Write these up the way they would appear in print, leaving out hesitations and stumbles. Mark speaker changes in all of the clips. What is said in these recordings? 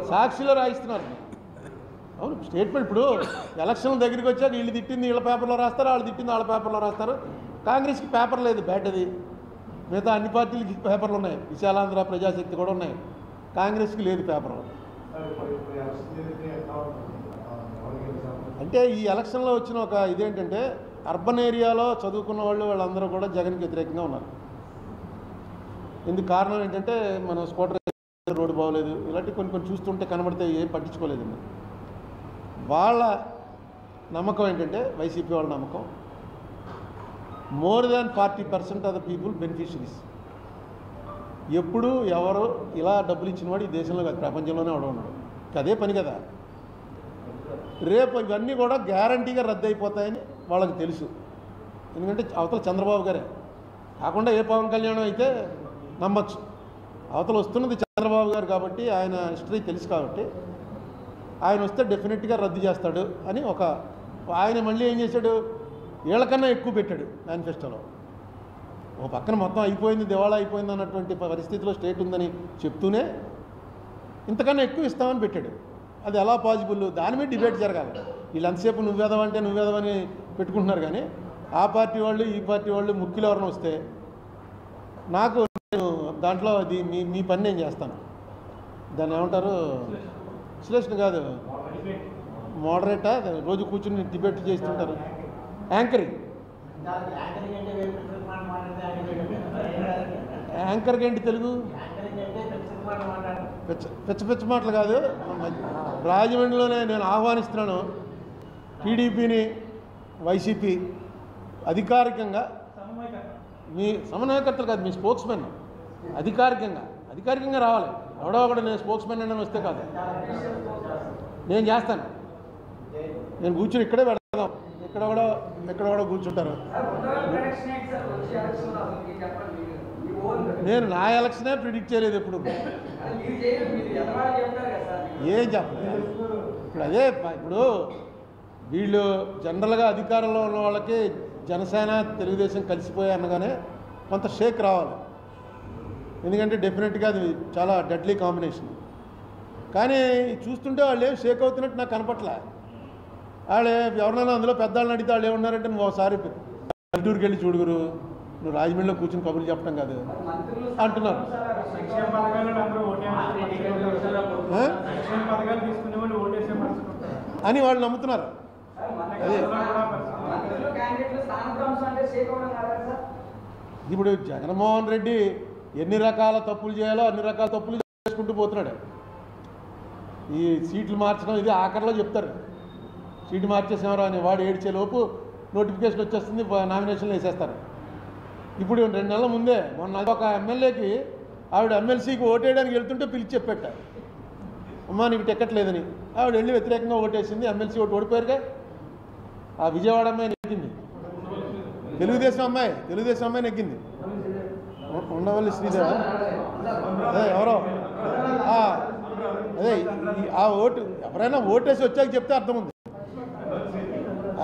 Speaker 1: సాక్షిలో రాయిస్తున్నారు. అవును, స్టేట్మెంట్. ఇప్పుడు ఎలక్షన్ దగ్గరికి వచ్చాక వీళ్ళు తిట్టింది వీళ్ళ పేపర్లో రాస్తారు, వాళ్ళు తిట్టింది వాళ్ళ పేపర్లో రాస్తారు. కాంగ్రెస్కి పేపర్ లేదు, బ్యాడ్ అది. మిగతా అన్ని పార్టీలకి పేపర్లు ఉన్నాయి, విశాలాంధ్ర ప్రజాశక్తి కూడా ఉన్నాయి, కాంగ్రెస్కి లేదు పేపర్. అంటే ఈ ఎలక్షన్లో వచ్చిన ఒక ఇదేంటంటే అర్బన్ ఏరియాలో చదువుకున్న వాళ్ళందరూ కూడా జగన్కి వ్యతిరేకంగా ఉన్నారు. ఇందుకు కారణం ఏంటంటే మనం స్కూటర్ రోడ్డు బాగోలేదు, ఇలాంటి కొన్ని చూస్తుంటే కనబడితే ఏం పట్టించుకోలేదండి. వాళ్ళ నమ్మకం ఏంటంటే, వైసీపీ వాళ్ళ నమ్మకం, more than 40% of the people beneficiaries. ఎప్పుడు ఎవరు ఇలా డబ్బులు ఇచ్చిన వాడు ఈ దేశంలో కాదు, ప్రపంచంలోనే ఉన్నాడు. అదే పని కదా. రేపు ఇవన్నీ కూడా గ్యారంటీగా రద్దు అయిపోతాయని వాళ్ళకి తెలుసు. ఎందుకంటే అవతల చంద్రబాబు గారే కాకుండా ఏ పవన్ కళ్యాణ్ అయితే నమ్మచ్చు. అవతల వస్తున్నది చంద్రబాబు గారు కాబట్టి, ఆయన హిస్టరీ తెలుసు కాబట్టి ఆయన వస్తే డెఫినెట్గా రద్దు చేస్తాడు అని ఒక ఆయన మళ్ళీ ఏం చేశాడు, వీళ్ళకన్నా ఎక్కువ పెట్టాడు మేనిఫెస్టోలో. ఓ పక్కన మొత్తం అయిపోయింది, దివాళా అయిపోయింది అన్నటువంటి పరిస్థితిలో స్టేట్ ఉందని చెప్తూనే ఇంతకన్నా ఎక్కువ ఇస్తామని పెట్టాడు. అది ఎలా పాసిబుల్, దాని మీద డిబేట్ జరగాలి. వీళ్ళు ఎంతసేపు నువ్వేదవంటే నువ్వేదవని పెట్టుకుంటున్నారు. కానీ ఆ పార్టీ వాళ్ళు ఈ పార్టీ వాళ్ళు ముఖ్యులు ఎవరైనా వస్తే నాకు దాంట్లో అది మీ పని నేను చేస్తాను. దాన్ని ఏమంటారు, విశ్లేషణ కాదు, మోడరేటా, రోజు కూర్చుని డిబేట్ చేస్తుంటారు, యాంకరింగ్. యాంకర్కి ఏంటి తెలుగు? పిచ్చ మాటలు కాదు. రాజమండ్రిలోనే నేను ఆహ్వానిస్తున్నాను టీడీపీని, వైసీపీ అధికారికంగా, మీ సమన్వయకర్తలు కాదు, మీ స్పోక్స్మెన్ అధికారికంగా రావాలి. ఎవడో ఒకటి నేను స్పోక్స్మెన్ అని వస్తే కాదు, నేను చేస్తాను. నేను కూర్చుని ఇక్కడే పెడతాం, ఎక్కడ కూడా కూర్చుంటారు. నేను నా ఎలక్షనే ప్రిడిక్ట్ చేయలేదు ఎప్పుడు, ఏం చెప్పలేదు. ఇప్పుడు అదే, ఇప్పుడు వీళ్ళు జనరల్గా అధికారంలో ఉన్న వాళ్ళకి జనసేన తెలుగుదేశం కలిసిపోయి అనగానే కొంత షేక్ రావాలి. ఎందుకంటే డెఫినెట్గా అది చాలా డెడ్లీ కాంబినేషన్. కానీ చూస్తుంటే వాళ్ళు ఏం షేక్ అవుతున్నట్టు నాకు కనపట్లే. వాళ్ళు ఎవరినైనా అందులో పెద్దవాళ్ళని అడిగితే వాళ్ళు ఏమన్నారంటే, నువ్వు ఒకసారి పల్లెటూరుకి వెళ్ళి చూడుగురు, నువ్వు రాజమండ్రిలో కూర్చుని కబుర్లు చెప్పడం కాదు అంటున్నారు. అని వాళ్ళు నమ్ముతున్నారు. అదే ఇప్పుడు జగన్మోహన్ రెడ్డి ఎన్ని రకాల తప్పులు చేయాలో అన్ని రకాల తప్పులు చేసుకుంటూ పోతున్నాడు. ఈ సీట్లు మార్చడం ఇది ఆఖరిలో చెప్తారు, సీటు మార్చేసేవారు అని. వాడు ఏడ్చేలోపు నోటిఫికేషన్ వచ్చేస్తుంది, నామినేషన్లు వేసేస్తారు. ఇప్పుడు 2 నెలల ముందే మొన్న ఒక ఎమ్మెల్యేకి ఆవిడ ఎమ్మెల్సీకి ఓటేయడానికి వెళ్తుంటే పిలిచి చెప్పేట, అమ్మా నీకు టికెట్ లేదని. ఆవిడ వెళ్ళి వ్యతిరేకంగా ఓటేసింది, ఎమ్మెల్సీ ఓడిపోయారుగా. ఆ విజయవాడ అమ్మాయి నెగ్గింది, తెలుగుదేశం అమ్మాయి నెగ్గింది. ఉండవల్లి శ్రీదేవ అదే ఎవరో అదే ఆ ఓటు ఎవరైనా ఓటేసి వచ్చాక చెప్తే అర్థం ఉంది.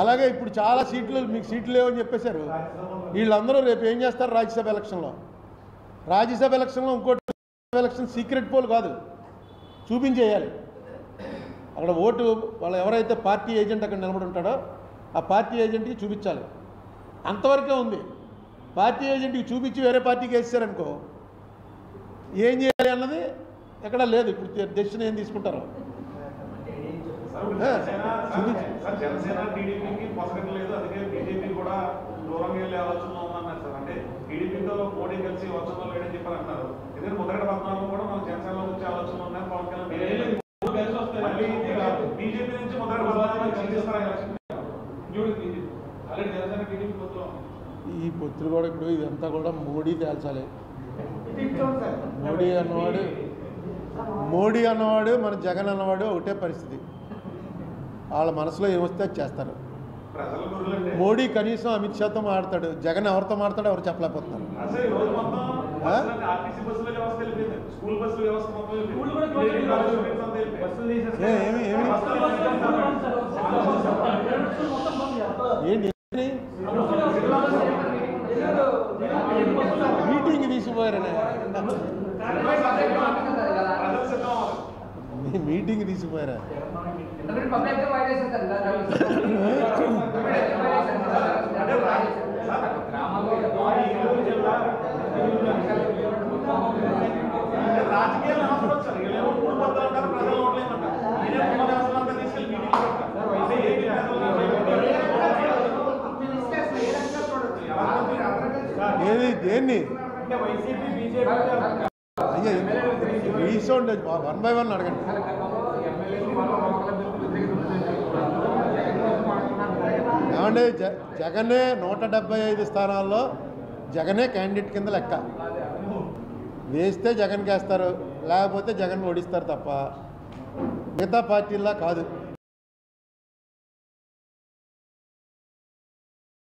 Speaker 1: అలాగే ఇప్పుడు చాలా సీట్లు మీకు సీట్లు లేవని చెప్పేశారు. వీళ్ళందరూ రేపు ఏం చేస్తారు, రాజ్యసభ ఎలక్షన్లో ఇంకోటి ఎలక్షన్ సీక్రెట్ పోల్ కాదు, చూపించేయాలి. అక్కడ ఓటు వాళ్ళు ఎవరైతే పార్టీ ఏజెంట్ అక్కడ నిలబడి ఉంటాడో ఆ పార్టీ ఏజెంట్కి చూపించాలి. అంతవరకే ఉంది. పార్టీ ఏజెంట్కి చూపించి వేరే పార్టీకి వేసారనుకో ఏం చేయాలి అన్నది ఎక్కడా లేదు. ఇప్పుడు డెసిషన్ ఏం తీసుకుంటారో ఈ పొత్తులు కూడా ఇప్పుడు ఇదంతా కూడా మోడీ తేల్చాలి. మోడీ అన్నవాడు మన జగన్ అన్నవాడు ఒకటే పరిస్థితి. వాళ్ళ మనసులో ఏమొస్తే చేస్తారు. మోడీ కనీసం అమిత్ షాతో మాట్లాడతాడు, జగన్ ఎవరితో మాట్లాడో ఎవరు చెప్పలేకపోతున్నారు. ఏంటి మీటింగ్ తీసిపోయారనే మీటింగ్ తీసిపోయారా? ఏది దేన్ని అయ్యా రీసౌండ్ 1 by 1 అడగండి. ఏమంటే జగనే 175 స్థానాల్లో జగనే క్యాండిడేట్ కింద లెక్క. వేస్తే జగన్కి వేస్తారు, లేకపోతే జగన్ ఓడిస్తారు తప్ప మిగతా పార్టీలా కాదు.